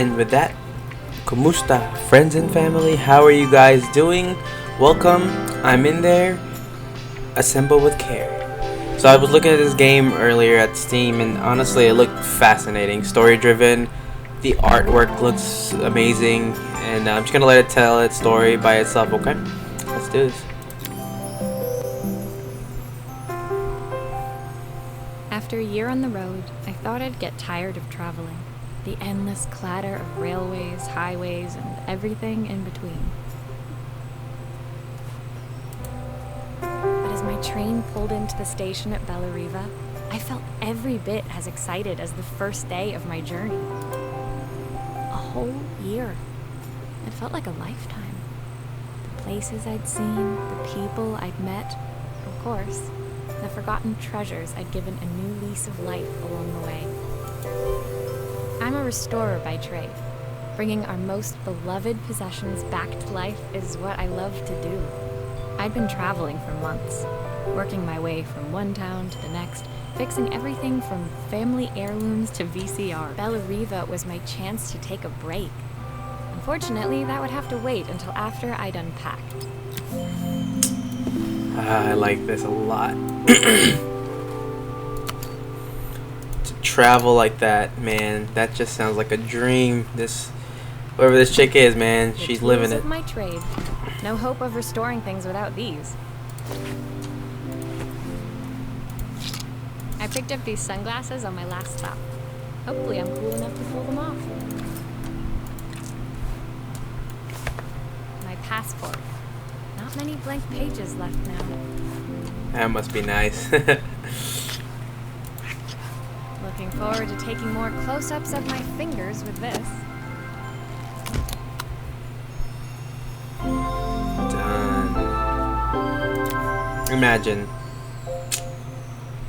And with that, Kumusta, friends and family? How are you guys doing? Welcome. I'm in there. Assemble with care. So I was looking at this game earlier at Steam, and honestly, it looked fascinating. Story-driven. The artwork looks amazing, and I'm just gonna let it tell its story by itself. Okay, let's do this. After a year on the road, I thought I'd get tired of traveling. The endless clatter of railways, highways, and everything in between. But as my train pulled into the station at Bellariva, I felt every bit as excited as the first day of my journey. A whole year. It felt like a lifetime. The places I'd seen, the people I'd met, of course, the forgotten treasures I'd given a new lease of life along the way. I'm a restorer by trade. Bringing our most beloved possessions back to life is what I love to do. I'd been traveling for months, working my way from one town to the next, fixing everything from family heirlooms to VCR. Bellariva was my chance to take a break. Unfortunately, that would have to wait until after I'd unpacked. I like this a lot. To travel like that, man, that just sounds like a dream. Whoever this chick is, man, she's living it. Of my trade. No hope of restoring things without these. I picked up these sunglasses on my last stop. Hopefully I'm cool enough to pull them off. My passport. Not many blank pages left now. That must be nice. Looking forward to taking more close-ups of my fingers with this. Done. Imagine.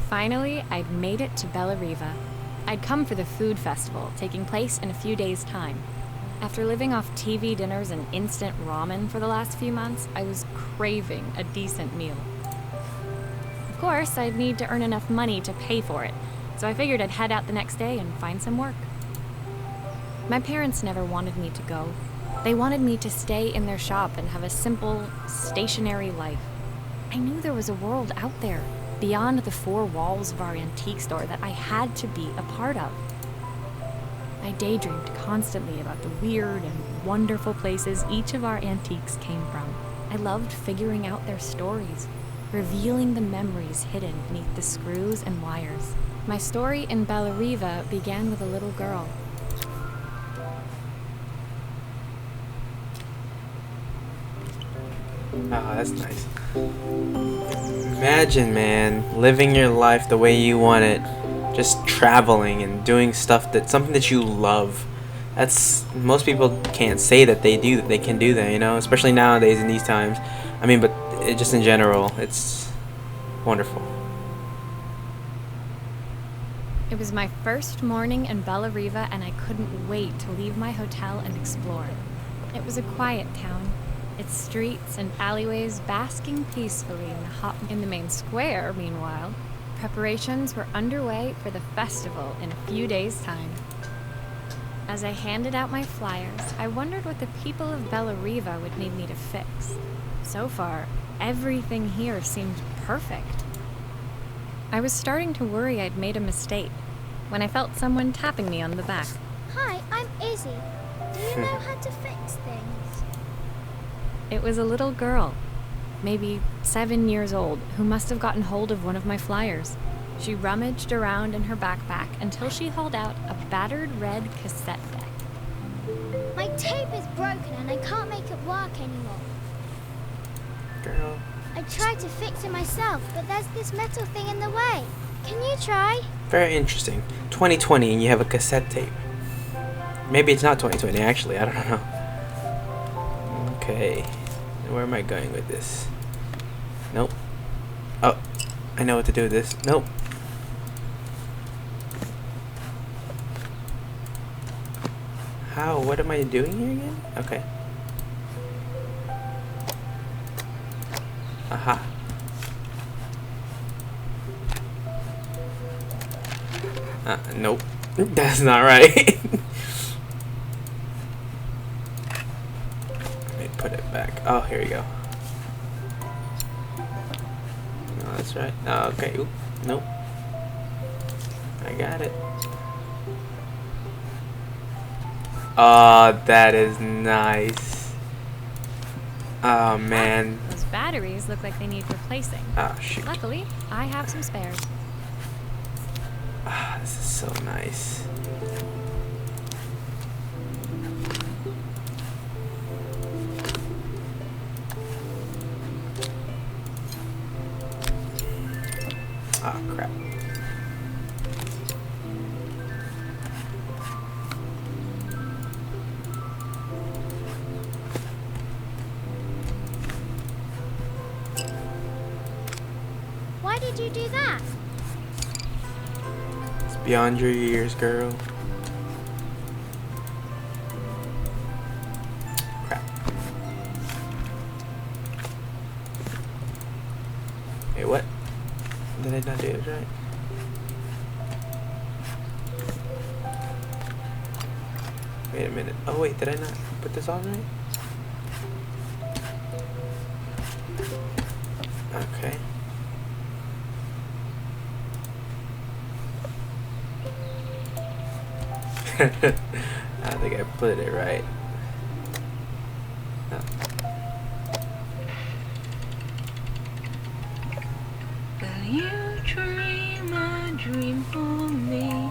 Finally, I'd made it to Bellariva. I'd come for the food festival, taking place in a few days' time. After living off TV dinners and instant ramen for the last few months, I was craving a decent meal. Of course, I'd need to earn enough money to pay for it, so I figured I'd head out the next day and find some work. My parents never wanted me to go. They wanted me to stay in their shop and have a simple, stationary life. I knew there was a world out there, beyond the four walls of our antique store, that I had to be a part of. I daydreamed constantly about the weird and wonderful places each of our antiques came from. I loved figuring out their stories, revealing the memories hidden beneath the screws and wires. My story in Bellariva began with a little girl. Oh, that's nice. Imagine, man, living your life the way you want it. Just traveling and doing something that you love. Most people can't say that they can do that, you know, especially nowadays in these times. I mean, but just in general, it's wonderful. It was my first morning in Bellariva, and I couldn't wait to leave my hotel and explore. It was a quiet town, its streets and alleyways basking peacefully in the main square. Meanwhile, preparations were underway for the festival in a few days' time. As I handed out my flyers, I wondered what the people of Bellariva would need me to fix. So far, everything here seemed perfect. I was starting to worry I'd made a mistake when I felt someone tapping me on the back. Hi, I'm Izzy. Do you know how to fix things? It was a little girl, maybe 7 years old, who must have gotten hold of one of my flyers. She rummaged around in her backpack until she hauled out a battered red cassette deck. My tape is broken and I can't make it work anymore. Girl. I tried to fix it myself, but there's this metal thing in the way. Can you try? Very interesting. 2020 and you have a cassette tape. Maybe it's not 2020 actually, I don't know. Okay. Where am I going with this? Nope. Oh, I know what to do with this. Nope. How? What am I doing here again? Okay. Aha. Nope. That's not right. Oh, here we go. No, that's right. Oh, okay. Oop. Nope. I got it. Oh, that is nice. Oh, man. Those batteries look like they need replacing. Oh, shoot. Luckily, I have some spares. Ah, this is so nice. Oh, crap. Why did you do that? It's beyond your years, girl. Crap. Wait, what? Did I not do it right? Wait a minute. Oh wait, did I not put this on right? Okay. I think I put it right. Oh. Will you dream a dream for me?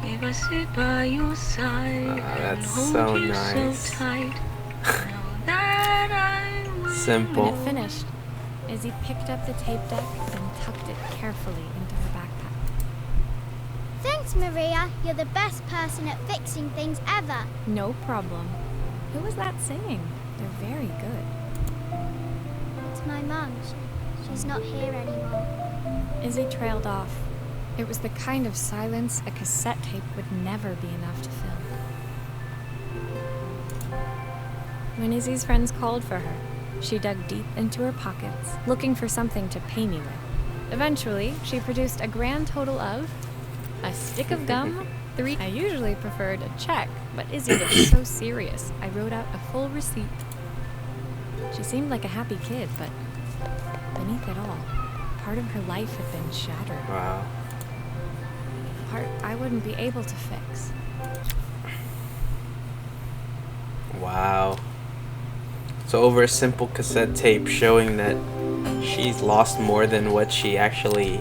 If I sit by your side and That's hold so you nice. so tight, know that I will. Simple. When it finished, Izzy picked up the tape deck and tucked it carefully into her backpack. Thanks, Maria. You're the best person at fixing things ever. No problem. Who was that singing? They're very good. It's my mum. She's not here anymore. Izzy trailed off. It was the kind of silence a cassette tape would never be enough to fill. When Izzy's friends called for her, she dug deep into her pockets, looking for something to pay me with. Eventually, she produced a grand total of a stick of gum, 3. I usually preferred a check, but Izzy was so serious, I wrote out a full receipt. She seemed like a happy kid, but beneath it all, part of her life had been shattered. Wow. Part I wouldn't be able to fix. Wow. So over a simple cassette tape showing that she's lost more than what she actually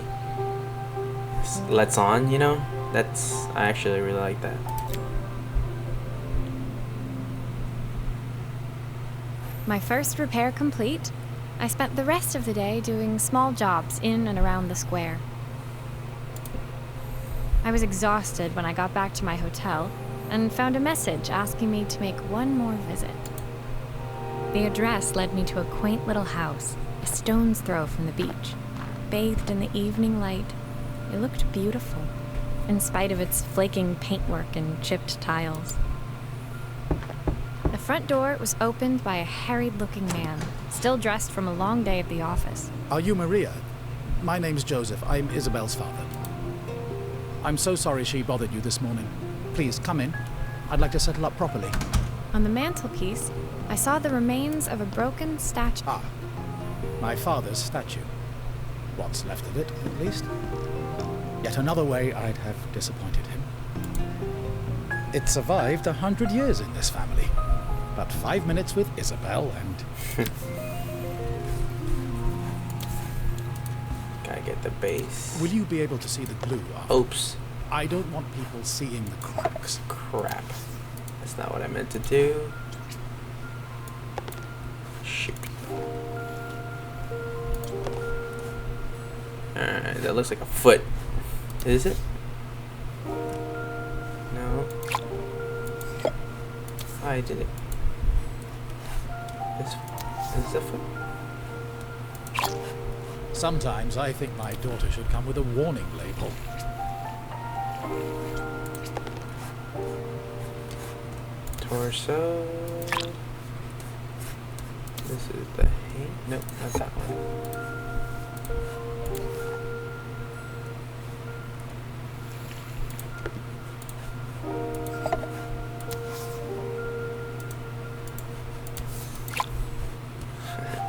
lets on, you know? I actually really like that. My first repair complete, I spent the rest of the day doing small jobs in and around the square. I was exhausted when I got back to my hotel and found a message asking me to make one more visit. The address led me to a quaint little house, a stone's throw from the beach. Bathed in the evening light, it looked beautiful, in spite of its flaking paintwork and chipped tiles. The front door was opened by a harried-looking man, still dressed from a long day at the office. Are you Maria? My name's Joseph. I'm Isabel's father. I'm so sorry she bothered you this morning. Please, come in. I'd like to settle up properly. On the mantelpiece, I saw the remains of a broken statue. Ah, my father's statue. What's left of it, at least. Yet another way I'd have disappointed him. It survived 100 years in this family. But 5 minutes with Isabel and... Gotta get the base. Will you be able to see the glue off? Oops. I don't want people seeing the cracks. Crap. That's not what I meant to do. Shoot. Alright, that looks like a foot. Is it? No. Oh, I did it. This is a foot. Sometimes I think my daughter should come with a warning label. Torso. This is the hand. Nope, not that one.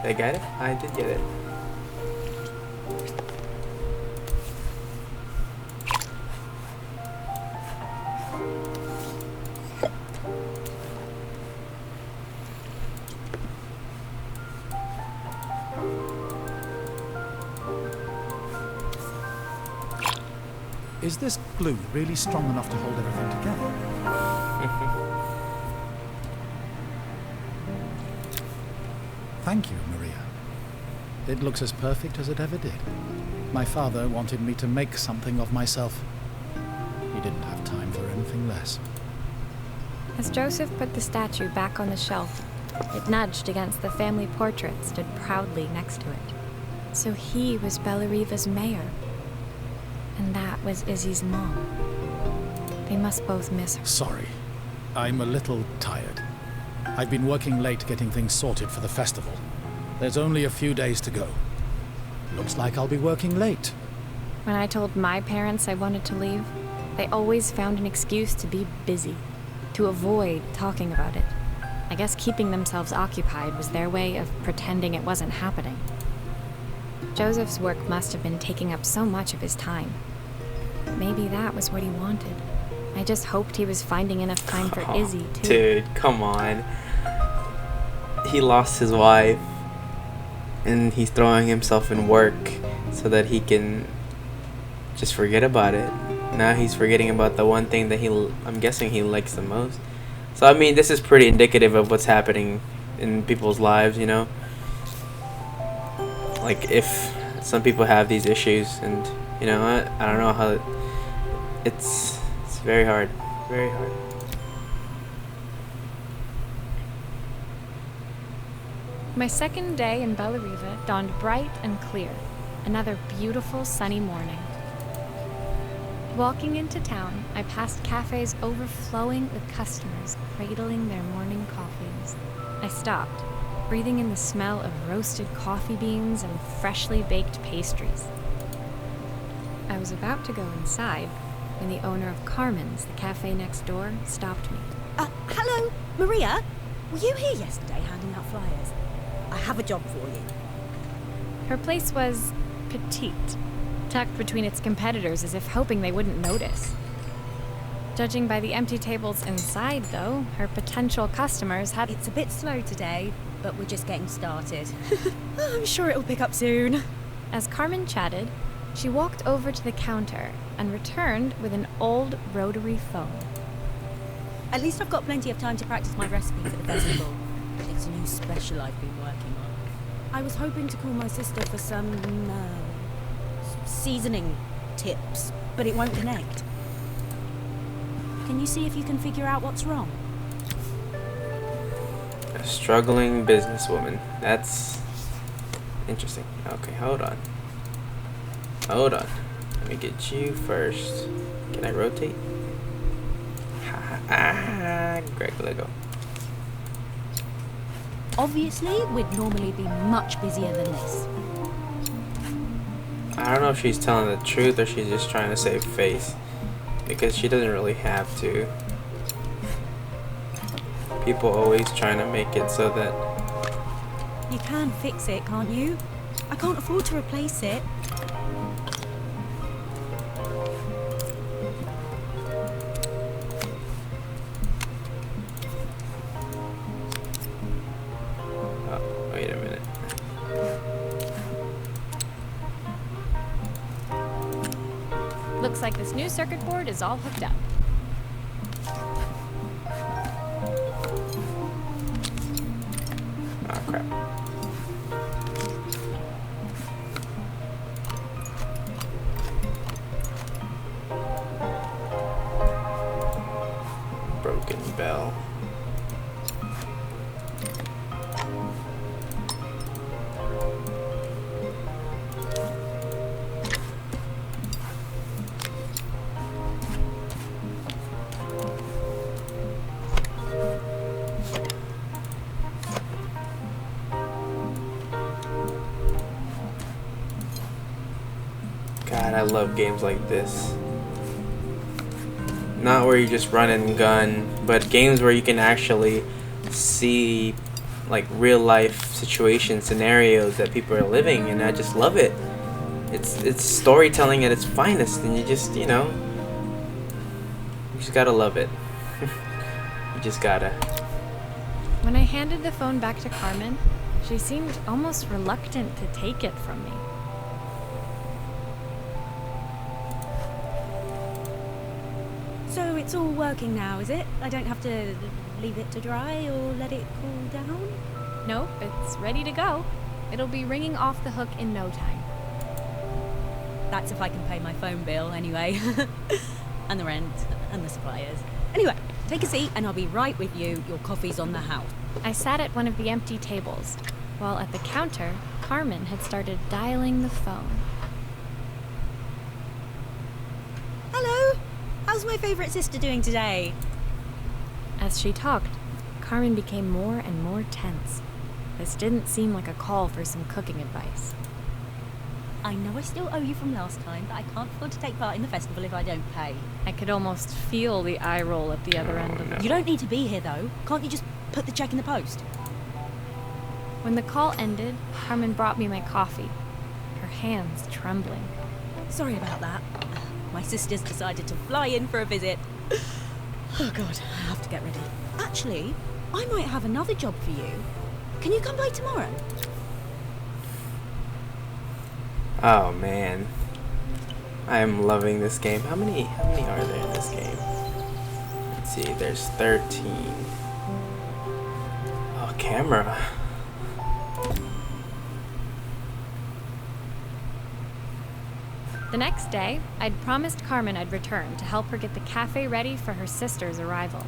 Did I get it? I did get it. Is this glue really strong enough to hold everything together? Thank you, Maria. It looks as perfect as it ever did. My father wanted me to make something of myself. He didn't have time for anything less. As Joseph put the statue back on the shelf, it nudged against the family portrait stood proudly next to it. So he was Bellariva's mayor. And that was Izzy's mom. They must both miss her. Sorry. I'm a little tired. I've been working late getting things sorted for the festival. There's only a few days to go. Looks like I'll be working late. When I told my parents I wanted to leave, they always found an excuse to be busy, to avoid talking about it. I guess keeping themselves occupied was their way of pretending it wasn't happening. Joseph's work must have been taking up so much of his time. Maybe that was what he wanted. I just hoped he was finding enough time for Izzy, too. Dude, come on. He lost his wife, and he's throwing himself in work so that he can just forget about it. Now he's forgetting about the one thing that I'm guessing he likes the most. So, I mean, this is pretty indicative of what's happening in people's lives, you know? Like, if some people have these issues, and, you know, I don't know how... It's very hard. Very hard. My second day in Bellariva dawned bright and clear. Another beautiful sunny morning. Walking into town, I passed cafes overflowing with customers cradling their morning coffees. I stopped, breathing in the smell of roasted coffee beans and freshly baked pastries. I was about to go inside when the owner of Carmen's, the cafe next door, stopped me. Hello, Maria? Were you here yesterday handing out flyers? I have a job for you. Her place was petite, tucked between its competitors as if hoping they wouldn't notice. Judging by the empty tables inside, though, her potential customers had... It's a bit slow today, but we're just getting started. I'm sure it'll pick up soon. As Carmen chatted, she walked over to the counter and returned with an old rotary phone. At least I've got plenty of time to practice my recipe for the festival. It's a new special I've been working on. I was hoping to call my sister for some seasoning tips, but it won't connect. Can you see if you can figure out what's wrong? A struggling businesswoman. That's interesting. Okay, hold on. Hold on. Let me get you first. Can I rotate? Greg Lego. Obviously, we'd normally be much busier than this. I don't know if she's telling the truth or she's just trying to save face. Because she doesn't really have to. People always trying to make it so that... You can fix it, can't you? I can't afford to replace it. Oh, wait a minute. Looks like this new circuit board is all hooked up. Oh, crap. Broken bell. God, I love games like this. Not where you just run and gun, but games where you can actually see like real life situation scenarios that people are living, and I just love it. It's storytelling at its finest, and you just gotta love it. You just gotta. When I handed the phone back to Carmen, she seemed almost reluctant to take it from me. So it's all working now, is it? I don't have to leave it to dry or let it cool down? Nope, it's ready to go. It'll be ringing off the hook in no time. That's if I can pay my phone bill anyway. And the rent and the suppliers. Anyway, take a seat and I'll be right with you. Your coffee's on the house. I sat at one of the empty tables, while at the counter, Carmen had started dialing the phone. Hello? How's my favourite sister doing today? As she talked, Carmen became more and more tense. This didn't seem like a call for some cooking advice. I know I still owe you from last time, but I can't afford to take part in the festival if I don't pay. I could almost feel the eye roll at the other end of it. You don't need to be here though. Can't you just put the check in the post? When the call ended, Carmen brought me my coffee, her hands trembling. Sorry about that. My sister's decided to fly in for a visit. Oh god, I have to get ready. Actually, I might have another job for you. Can you come by tomorrow? Oh man, I am loving this game. How many are there in this game? Let's see, there's 13. Oh, camera. The next day, I'd promised Carmen I'd return to help her get the cafe ready for her sister's arrival.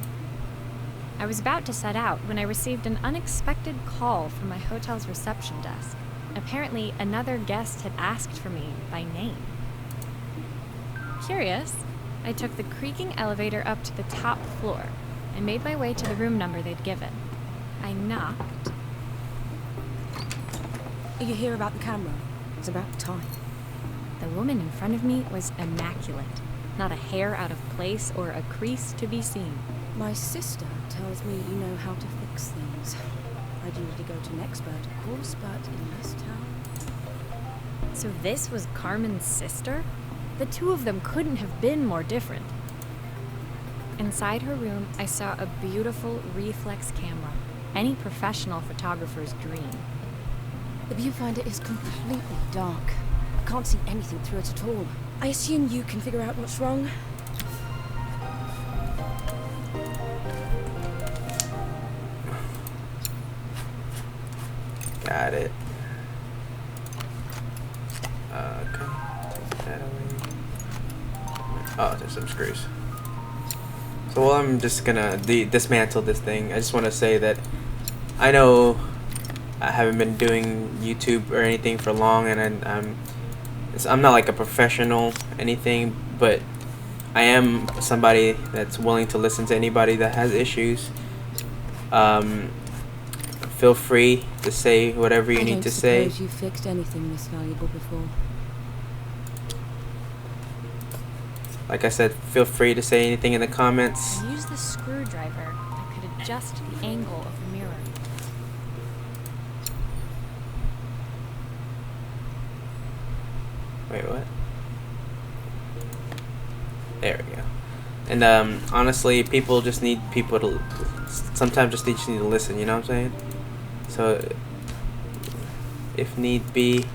I was about to set out when I received an unexpected call from my hotel's reception desk. Apparently, another guest had asked for me by name. Curious, I took the creaking elevator up to the top floor and made my way to the room number they'd given. I knocked. Are you here about the camera? It's about time. The woman in front of me was immaculate, not a hair out of place or a crease to be seen. My sister tells me you know how to fix things. I'd usually go to an expert, of course, but in this town... So this was Carmen's sister? The two of them couldn't have been more different. Inside her room, I saw a beautiful reflex camera, any professional photographer's dream. The viewfinder is completely dark. I can't see anything through it at all. I assume you can figure out what's wrong. Got it. Okay. Take that away. Oh, there's some screws. So while I'm just gonna dismantle this thing, I just want to say that I know I haven't been doing YouTube or anything for long, and I'm not like a professional anything, but I am somebody that's willing to listen to anybody that has issues. Feel free to say whatever you need to say. I don't suppose you fixed anything this valuable before. Like I said, feel free to say anything in the comments. I used the screwdriver that could adjust the angle of the mirror. Wait, what? There we go. And honestly, people just need people to sometimes just need to listen, you know what I'm saying? So if need be,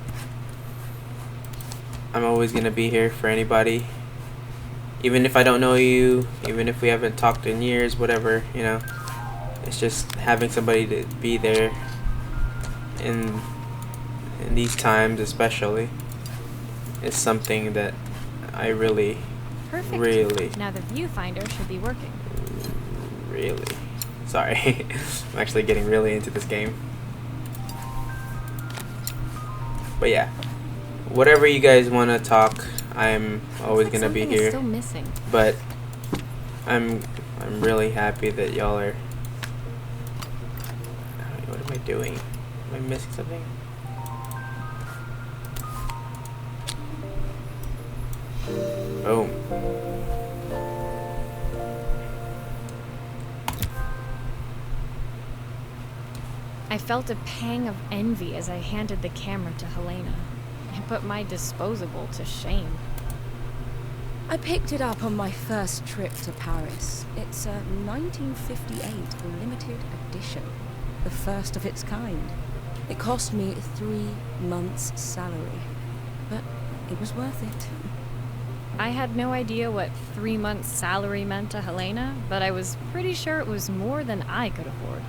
I'm always gonna be here for anybody. Even if I don't know you, even if we haven't talked in years, whatever, you know. It's just having somebody to be there in these times especially is something that I really Perfect. really Now the viewfinder should be working. really sorry. I'm actually getting really into this game. But yeah, whatever you guys want to talk, I'm always gonna be Something is here. still missing. But I'm really happy that y'all are. What am I doing? Am I missing something? Boom. I felt a pang of envy as I handed the camera to Helena. It put my disposable to shame. I picked it up on my first trip to Paris. It's a 1958 limited edition, the first of its kind. It cost me 3 months' salary, but it was worth it. I had no idea what 3 months' salary meant to Helena, but I was pretty sure it was more than I could afford.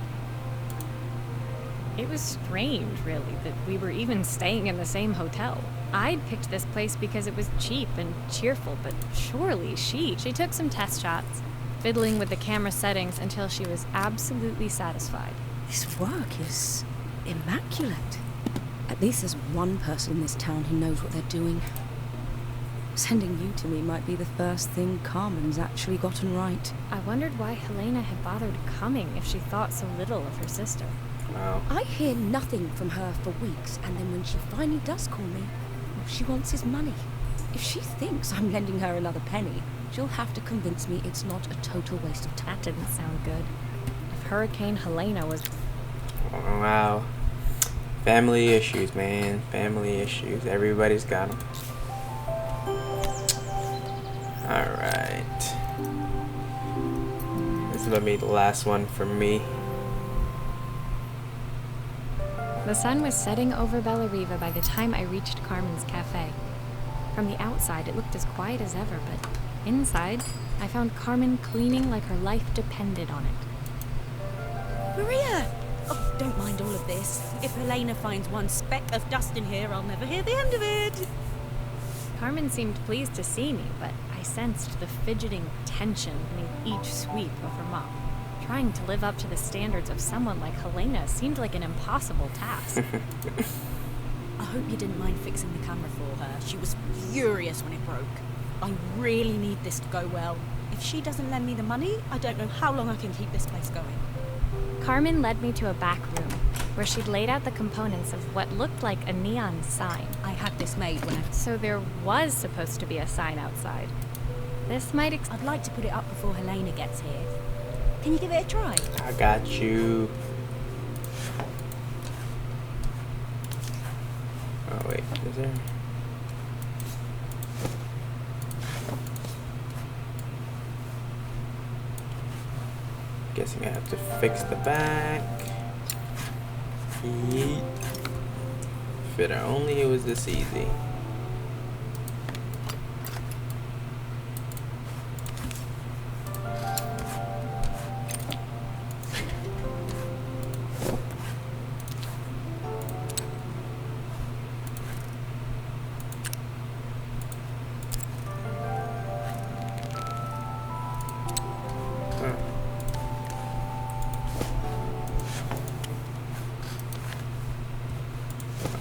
It was strange, really, that we were even staying in the same hotel. I'd picked this place because it was cheap and cheerful, but surely she took some test shots, fiddling with the camera settings until she was absolutely satisfied. This work is immaculate. At least there's one person in this town who knows what they're doing. Sending you to me might be the first thing Carmen's actually gotten right. I wondered why Helena had bothered coming if she thought so little of her sister. Wow. I hear nothing from her for weeks, and then when she finally does call me, all she wants is money. If she thinks I'm lending her another penny, she'll have to convince me it's not a total waste of time. That didn't sound good. If Hurricane Helena was... Wow. Family issues, man. Family issues. Everybody's got them. Alright. This is gonna be the last one for me. The sun was setting over Bella Riva by the time I reached Carmen's cafe. From the outside, it looked as quiet as ever, but inside, I found Carmen cleaning like her life depended on it. Maria! Oh, don't mind all of this. If Helena finds one speck of dust in here, I'll never hear the end of it. Carmen seemed pleased to see me, but I sensed the fidgeting tension beneath each sweep of her mop. Trying to live up to the standards of someone like Helena seemed like an impossible task. I hope you didn't mind fixing the camera for her. She was furious when it broke. I really need this to go well. If she doesn't lend me the money, I don't know how long I can keep this place going. Carmen led me to a back room, where she'd laid out the components of what looked like a neon sign. I had this made when So there was supposed to be a sign outside. This might I'd like to put it up before Helena gets here. Can you give it a try? I got you. Oh wait, is there? Guessing I have to fix the back. Yeet. If it only was this easy.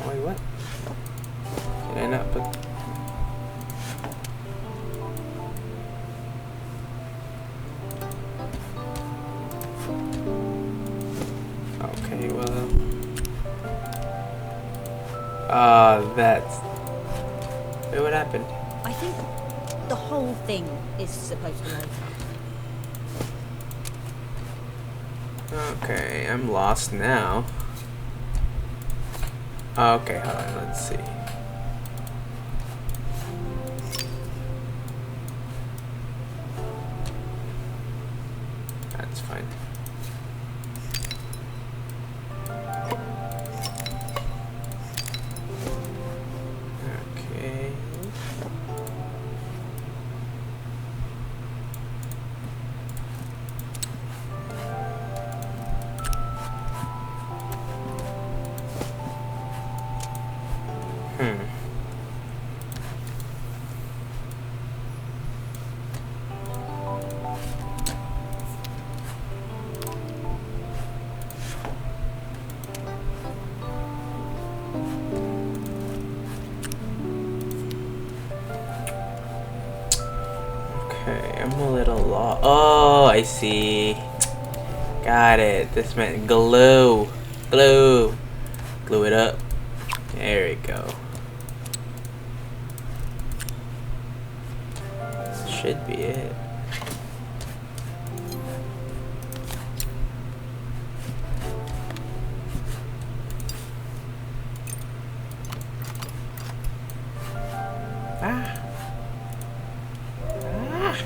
Wait, what? Did I not put... Okay, well... that's... Wait, what happened? I think the whole thing is supposed to work. Okay, I'm lost now. Okay, hold on, let's see. That's fine. Okay. Okay, I'm a little lost. Oh, I see. Got it. This meant glue. Glue. Glue it up. There we go. Should be it. Ah. Ah.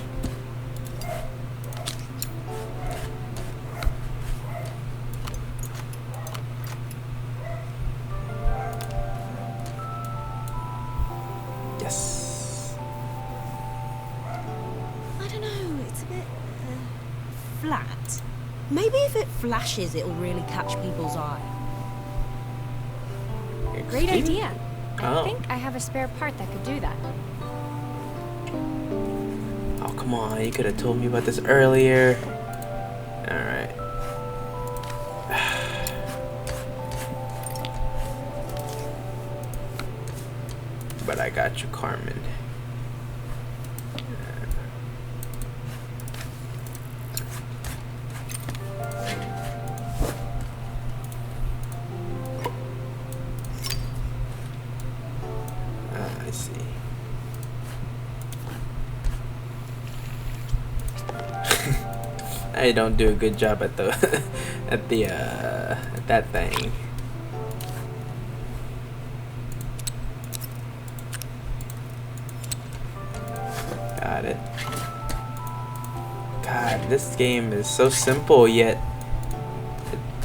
Yes. I don't know, it's a bit flat. Maybe if it flashes, it'll really catch people's eye. Great idea. I Oh. think I have a spare part that could do that. Oh, come on. You could have told me about this earlier. Alright. But I got you, Carmen. I see. I don't do a good job at the at that thing. Got it. God, this game is so simple yet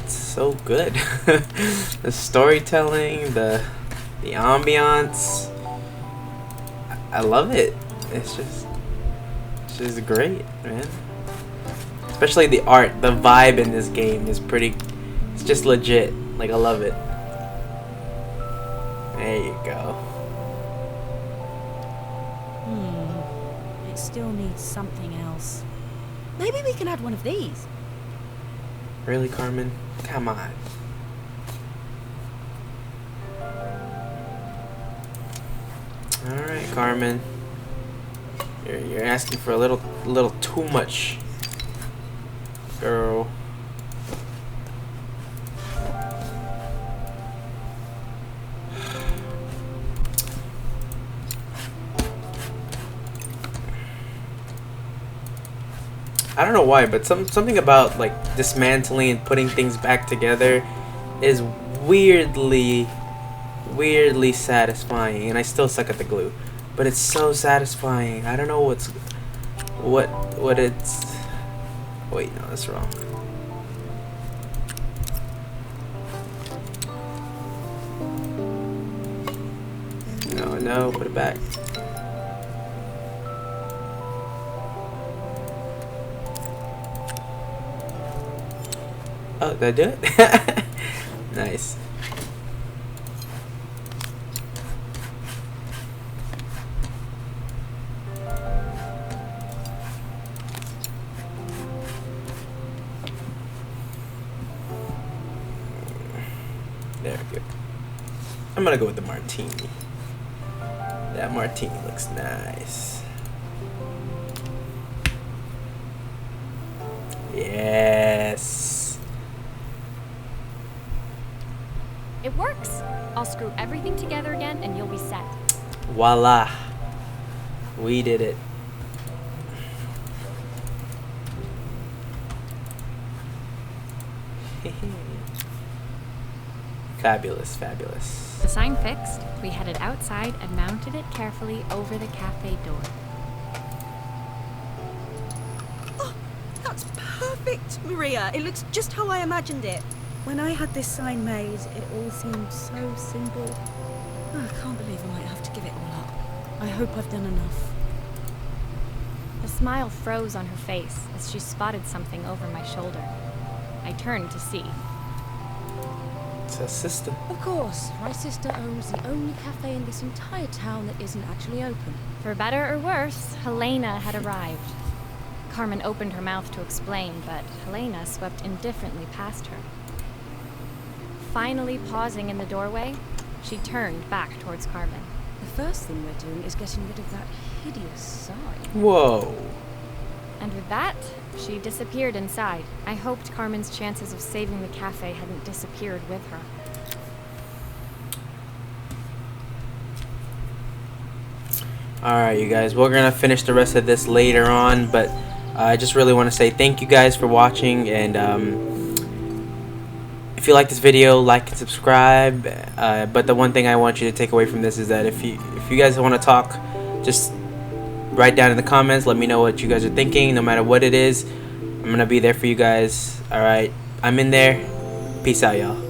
it's so good. The storytelling, the ambiance, I love it. It's just great, man. Especially the art, the vibe in this game is it's just legit. Like, I love it. There you go. It still needs something else. Maybe we can add one of these. Really, Carmen? Come on. Alright, Carmen. You're asking for a little too much, girl. I don't know why, but something about like dismantling and putting things back together is weirdly satisfying, and I still suck at the glue, but it's so satisfying. I don't know what it's. Wait, no, that's wrong. No, put it back. Oh, did I do it? Nice. There we go. I'm gonna go with the martini. That martini looks nice. Yes. It works. I'll screw everything together again and you'll be set. Voila. We did it. Fabulous, fabulous. The sign fixed, we headed outside and mounted it carefully over the cafe door. Oh, that's perfect, Maria. It looks just how I imagined it. When I had this sign made, it all seemed so simple. Oh, I can't believe I might have to give it all up. I hope I've done enough. A smile froze on her face as she spotted something over my shoulder. I turned to see. It's her sister. Of course, my sister owns the only cafe in this entire town that isn't actually open. For better or worse, Helena had arrived. Carmen opened her mouth to explain, but Helena swept indifferently past her. Finally pausing in the doorway, she turned back towards Carmen. The first thing we're doing is getting rid of that hideous sign. Whoa. And with that, she disappeared inside. I hoped Carmen's chances of saving the cafe hadn't disappeared with her. Alright, you guys, we're gonna finish the rest of this later on, but I just really want to say thank you guys for watching, and if you like this video, like and subscribe. But the one thing I want you to take away from this is that if you guys want to talk just write down in the comments. Let me know what you guys are thinking. No matter what it is, I'm gonna be there for you guys. Alright, I'm in there. Peace out, y'all.